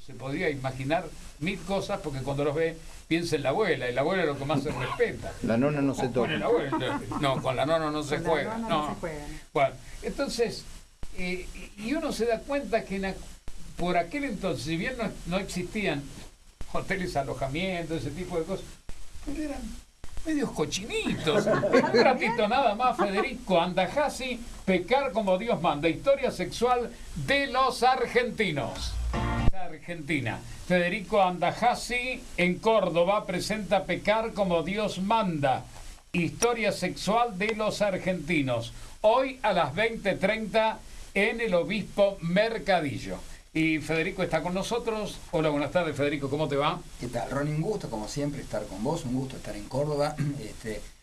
se podía imaginar mil cosas, porque cuando los ve, piensa en la abuela, y la abuela es lo que más se respeta. La nona no se Con toca. el abuelo, no, con la nona no se juega. No. Bueno, entonces, y uno se da cuenta que por aquel entonces, si bien no existían hoteles, alojamientos, ese tipo de cosas, pero eran medios cochinitos. Un ratito nada más, Federico Andajasi, Pecar como Dios manda, historia sexual de los argentinos. Argentina. Federico Andajasi en Córdoba presenta Pecar como Dios manda, historia sexual de los argentinos. Hoy a las 20:30 en el Obispo Mercadillo. Y Federico está con nosotros. Hola, buenas tardes, Federico, ¿cómo te va? ¿Qué tal, Ronnie? Un gusto, como siempre, estar con vos, un gusto estar en Córdoba.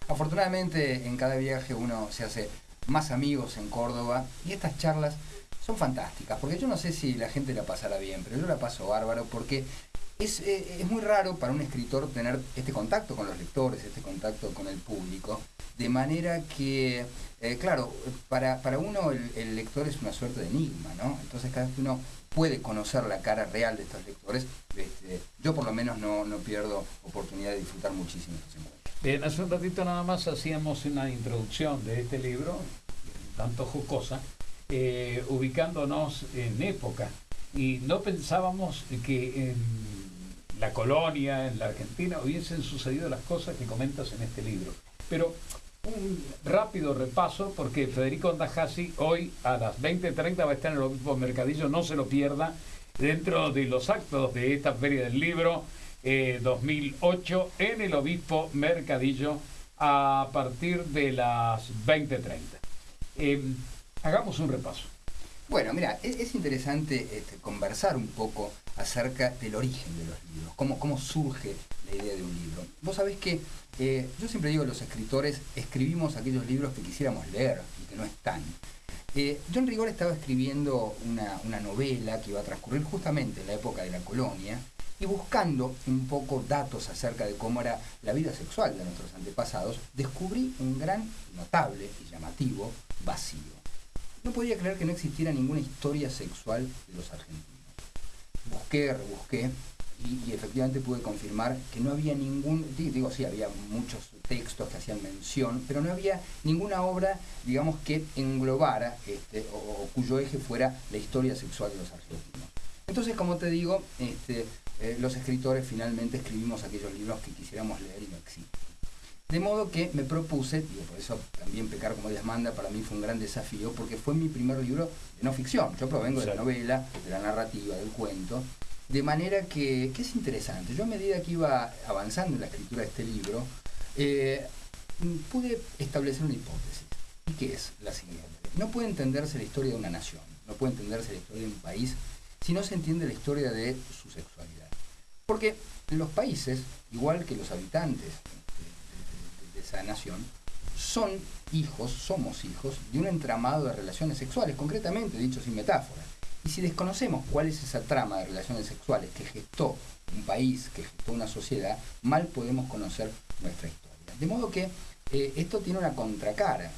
Afortunadamente, en cada viaje uno se hace más amigos en Córdoba y estas charlas son fantásticas, porque yo no sé si la gente la pasará bien, pero yo la paso bárbaro, porque es muy raro para un escritor tener este contacto con los lectores, este contacto con el público, de manera que, claro, para uno el lector es una suerte de enigma, ¿no? Entonces cada vez que uno puede conocer la cara real de estos lectores, yo por lo menos no pierdo oportunidad de disfrutar muchísimo estos encuentros. Bien, hace un ratito nada más hacíamos una introducción de este libro, tanto jocosa, ubicándonos en época, y no pensábamos que en la colonia, en la Argentina, hubiesen sucedido las cosas que comentas en este libro. Pero un rápido repaso, porque Federico Andajasi hoy a las 20:30 va a estar en el Obispo Mercadillo, no se lo pierda, dentro de los actos de esta Feria del Libro 2008 en el Obispo Mercadillo a partir de las 20:30. Hagamos un repaso. Bueno, mira, es interesante conversar un poco acerca del origen de los libros, cómo surge la idea de un libro. Vos sabés que yo siempre digo, los escritores escribimos aquellos libros que quisiéramos leer y que no están. Yo en rigor estaba escribiendo una novela que iba a transcurrir justamente en la época de la colonia y buscando un poco datos acerca de cómo era la vida sexual de nuestros antepasados, descubrí un gran, notable y llamativo vacío. No podía creer que no existiera ninguna historia sexual de los argentinos. Busqué, rebusqué y efectivamente pude confirmar que no había sí, había muchos textos que hacían mención, pero no había ninguna obra, digamos, que englobara o cuyo eje fuera la historia sexual de los argentinos. Entonces, como te digo, los escritores finalmente escribimos aquellos libros que quisiéramos leer y no existen. De modo que me propuse, y por eso también Pecar como Dios manda para mí fue un gran desafío, porque fue mi primer libro de no ficción. Yo provengo de la novela, de la narrativa, del cuento, de manera que es interesante. Yo a medida que iba avanzando en la escritura de este libro, pude establecer una hipótesis, y que es la siguiente. No puede entenderse la historia de una nación, no puede entenderse la historia de un país, si no se entiende la historia de su sexualidad. Porque los países, igual que los habitantes de esa nación, somos hijos de un entramado de relaciones sexuales, concretamente dicho sin metáforas. Y si desconocemos cuál es esa trama de relaciones sexuales que gestó un país, que gestó una sociedad, mal podemos conocer nuestra historia. De modo que esto tiene una contracara,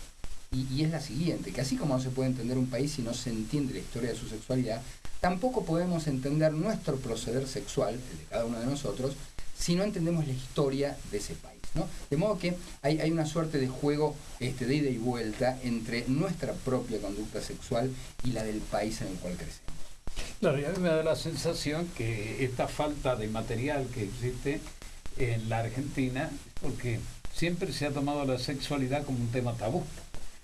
y es la siguiente, que así como no se puede entender un país si no se entiende la historia de su sexualidad, tampoco podemos entender nuestro proceder sexual, el de cada uno de nosotros, si no entendemos la historia de ese país, ¿no? De modo que hay una suerte de juego de ida y vuelta entre nuestra propia conducta sexual y la del país en el cual crecemos. Claro, y a mí me da la sensación que esta falta de material que existe en la Argentina es porque siempre se ha tomado la sexualidad como un tema tabú.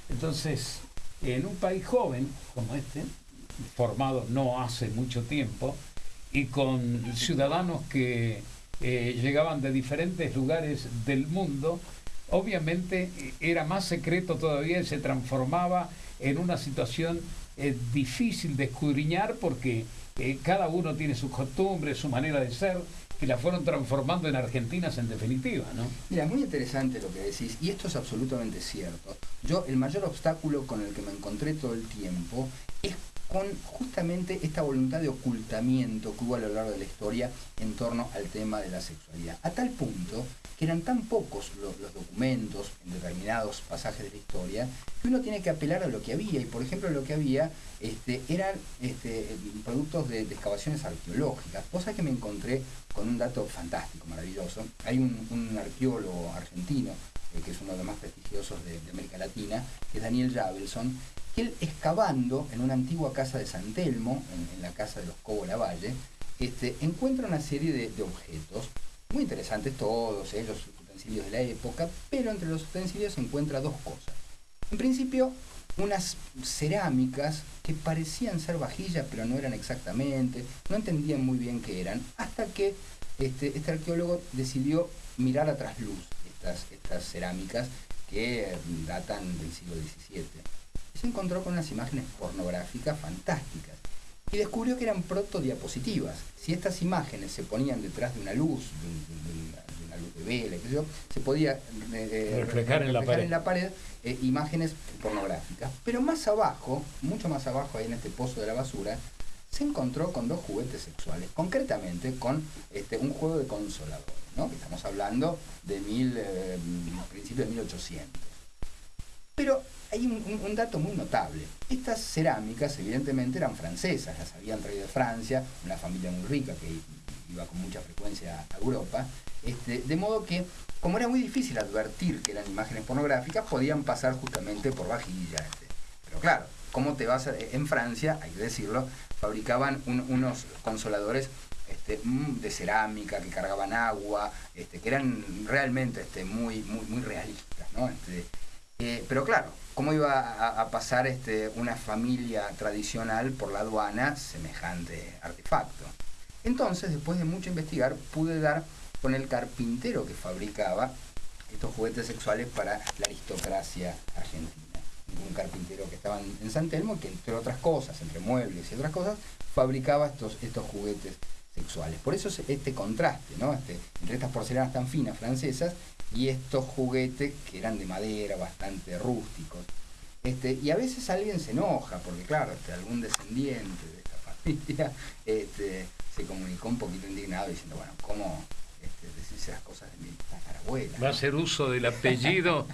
Entonces, en un país joven como este, formado no hace mucho tiempo, y con ciudadanos que llegaban de diferentes lugares del mundo, obviamente era más secreto todavía y se transformaba en una situación difícil de escudriñar, porque cada uno tiene sus costumbres, su manera de ser, que la fueron transformando en argentinas en definitiva, ¿no? Mira, muy interesante lo que decís, y esto es absolutamente cierto. Yo, el mayor obstáculo con el que me encontré todo el tiempo es con justamente esta voluntad de ocultamiento que hubo a lo largo de la historia en torno al tema de la sexualidad. A tal punto que eran tan pocos los documentos en determinados pasajes de la historia que uno tiene que apelar a lo que había. Y por ejemplo lo que había eran productos de excavaciones arqueológicas. Cosa que me encontré con un dato fantástico, maravilloso. Hay un arqueólogo argentino que es uno de los más prestigiosos de América Latina, que es Daniel Javelson, que él excavando en una antigua casa de San Telmo, en la casa de los Cobo Lavalle, encuentra una serie de objetos muy interesantes, todos ellos utensilios de la época, pero entre los utensilios se encuentra dos cosas. En principio, unas cerámicas que parecían ser vajillas, pero no eran exactamente, no entendían muy bien qué eran, hasta que este arqueólogo decidió mirar a trasluz estas cerámicas que datan del siglo XVII. Y se encontró con unas imágenes pornográficas fantásticas y descubrió que eran protodiapositivas. Si estas imágenes se ponían detrás de una luz, de una luz de vela, qué sé yo, se podía reflejar en la pared imágenes pornográficas. Pero más abajo, mucho más abajo, ahí en este pozo de la basura, se encontró con dos juguetes sexuales, concretamente con un juego de consolador, ¿no? Que estamos hablando de principios de 1800. Pero hay un dato muy notable. Estas cerámicas evidentemente eran francesas, las habían traído de Francia, una familia muy rica que iba con mucha frecuencia a Europa, de modo que, como era muy difícil advertir que eran imágenes pornográficas, podían pasar justamente por vajilla. Pero claro, ¿cómo te vas en Francia, hay que decirlo, fabricaban unos consoladores de cerámica que cargaban agua, que eran realmente muy realistas, ¿no? Pero claro, ¿cómo iba a pasar una familia tradicional por la aduana semejante artefacto? Entonces, después de mucho investigar, pude dar con el carpintero que fabricaba estos juguetes sexuales para la aristocracia argentina. Un carpintero que estaba en San Telmo, que entre otras cosas, entre muebles y otras cosas, fabricaba estos juguetes sexuales. Por eso este contraste, ¿no? Entre estas porcelanas tan finas francesas y estos juguetes que eran de madera, bastante rústicos. Y a veces alguien se enoja, porque claro, algún descendiente de esta familia se comunicó un poquito indignado diciendo, bueno, ¿cómo decís las cosas de mi tatarabuela? Va a hacer uso del apellido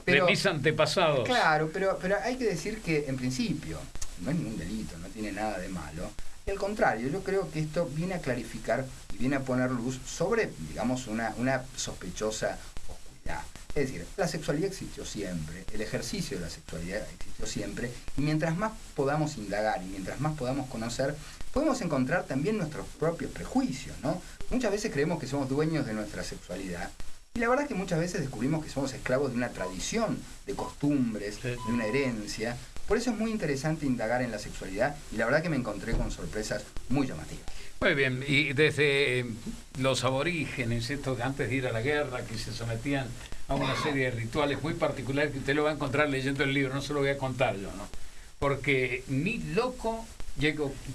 de mis antepasados. Claro, pero hay que decir que en principio no es ningún delito, no tiene nada de malo. Al contrario, yo creo que esto viene a clarificar y viene a poner luz sobre, digamos, una sospechosa oscuridad. Es decir, la sexualidad existió siempre, el ejercicio de la sexualidad existió siempre, y mientras más podamos indagar y mientras más podamos conocer, podemos encontrar también nuestros propios prejuicios, ¿no? Muchas veces creemos que somos dueños de nuestra sexualidad, y la verdad es que muchas veces descubrimos que somos esclavos de una tradición, de costumbres, de una herencia. Por eso es muy interesante indagar en la sexualidad, y la verdad que me encontré con sorpresas muy llamativas. Muy bien, y desde los aborígenes, estos antes de ir a la guerra, que se sometían a una serie de rituales muy particulares que usted lo va a encontrar leyendo el libro, no se lo voy a contar yo, ¿no? Porque ni loco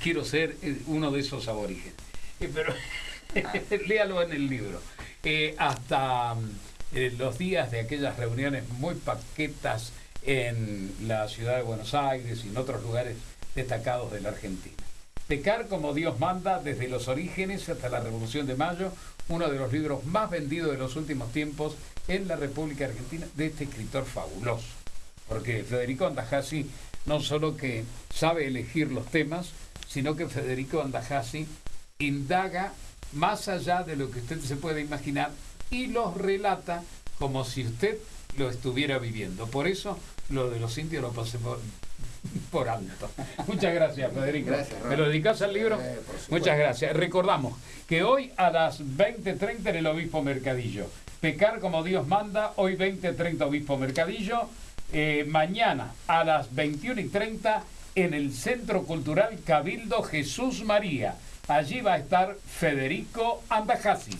quiero ser uno de esos aborígenes. Pero léalo en el libro. Hasta los días de aquellas reuniones muy paquetas en la ciudad de Buenos Aires y en otros lugares destacados de la Argentina. Pecar como Dios manda, desde los orígenes hasta la Revolución de Mayo, uno de los libros más vendidos de los últimos tiempos en la República Argentina, de este escritor fabuloso. Porque Federico Andajasi no solo que sabe elegir los temas, sino que Federico Andajasi indaga más allá de lo que usted se puede imaginar y los relata como si usted lo estuviera viviendo. Por eso lo de los indios lo pasé por alto. Muchas gracias, Federico. Gracias, ¿Me lo dedicás al libro? Muchas gracias. Recordamos que hoy a las 20:30 en el Obispo Mercadillo. Pecar como Dios manda, hoy 20:30 Obispo Mercadillo. Mañana a las 21:30 en el Centro Cultural Cabildo Jesús María. Allí va a estar Federico Andajasi.